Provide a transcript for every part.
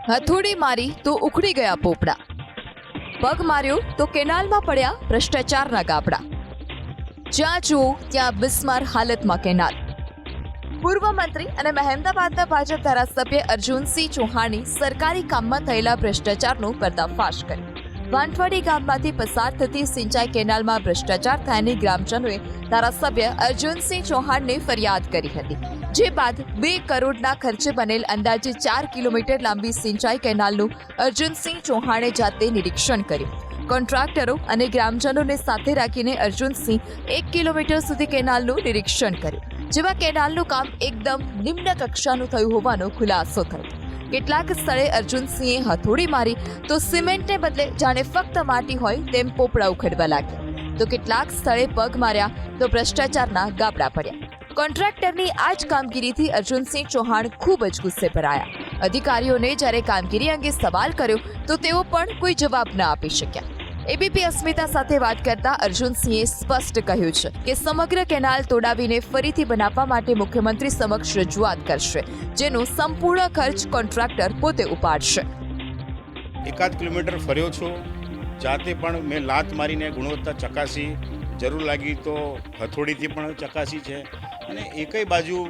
હથોડી મારી તો ઉખડી ગયા પોપડા, પગ માર્યો તો કેનાલમાં પડ્યા ભ્રષ્ટાચારના ગાબડા. જ્યાં જુઓ ત્યાં બિસ્માર હાલતમાં કેનાલ. પૂર્વ મંત્રી અને મહેમદાબાદના ભાજપ ધારાસભ્ય અર્જુનસિંહ ચૌહાણે સરકારી કામમાં થયેલા ભ્રષ્ટાચારનો પર્દાફાશ કર્યો. વાંટવાડી ગામમાંથી પસાર થતી સિંચાઈ કેનાલમાં ભ્રષ્ટાચાર થયાની ગ્રામજનોએ ધારાસભ્ય અર્જુનસિંહ ચૌહાણને ફરિયાદ કરી હતી. જે બાદ 2 કરોડના ખર્ચે બનેલ અંદાજે 4 કિલોમીટર લાંબી સિંચાઈ કેનાલનું અર્જુનસિંહ ચૌહાણે જાતે નિરીક્ષણ કર્યું. કોન્ટ્રાક્ટરો અને ગ્રામજનોને સાથે રાખીને અર્જુનસિંહ 1 કિલોમીટર સુધી કેનાલનું નિરીક્ષણ કર્યું, જેમાં કેનાલનું કામ એકદમ નિમ્ન કક્ષાનું થયું હોવાનો ખુલાસો થયો. કેટલાક સ્થળે અર્જુનસિંહે હથોડી મારી તો સિમેન્ટને બદલે જાણે ફક્ત માટી હોય તેમ પોપડા ઉખડવા લાગ્યા, તો કેટલાક સ્થળે પગ માર્યા તો ભ્રષ્ટાચારના ગાબડા પડ્યા. કોન્ટ્રાક્ટરની આ જ કામગીરીથી અર્જુનસિંહ ચૌહાણ ખૂબ જ ગુસ્સે ભરાયા. અધિકારીઓને જ્યારે કામગીરી અંગે સવાલ કર્યો તો તેઓ પણ કોઈ જવાબ ન આપી શક્યા. એબીપી અસ્મિતા સાથે વાત કરતા અર્જુનસિંહે સ્પષ્ટ કહ્યું છે કે સમગ્ર કેનાલ તોડાવીને ફરીથી બનાવવા માટે મુખ્યમંત્રી સમક્ષ રજૂઆત કરશે, જેનો સંપૂર્ણ ખર્ચ કોન્ટ્રાક્ટર પોતે ઉપાડશે. 1 કિલોમીટર ફર્યો છું, જાતે પણ મેં લાત મારીને ગુણવત્તા ચકાસી, જરૂર લાગી તો હથોડીથી પણ ચકાસી છે, અને એકય બાજુ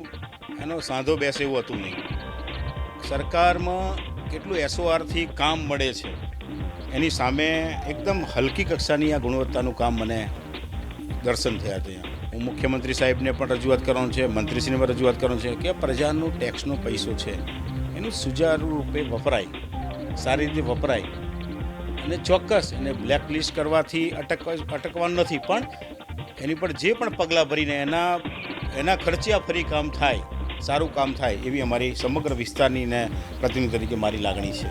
એનો સાંધો બેસે એવું હતું નહીં. સરકારમાં કેટલું એસઓઆરથી કામ મળે છે, એની સામે એકદમ હલકી કક્ષાની આ ગુણવત્તાનું કામ મને દર્શન થયા છે. હું મુખ્યમંત્રી સાહેબને પણ રજૂઆત કરવાનું છે, મંત્રીશ્રીને પણ રજૂઆત કરવાનું છે કે પ્રજાનો ટેક્સનો પૈસો છે એનું સુચારુ રૂપે વપરાય, સારી રીતે વપરાય, અને ચોક્કસ એને બ્લેકલિસ્ટ કરવાથી અટકવાનું નથી, પણ એની પર જે પણ પગલાં ભરીને એના ખર્ચે આ ફરી કામ થાય, સારું કામ થાય, એવી અમારી સમગ્ર વિસ્તારની ને પ્રતિનિધિ તરીકે મારી લાગણી છે.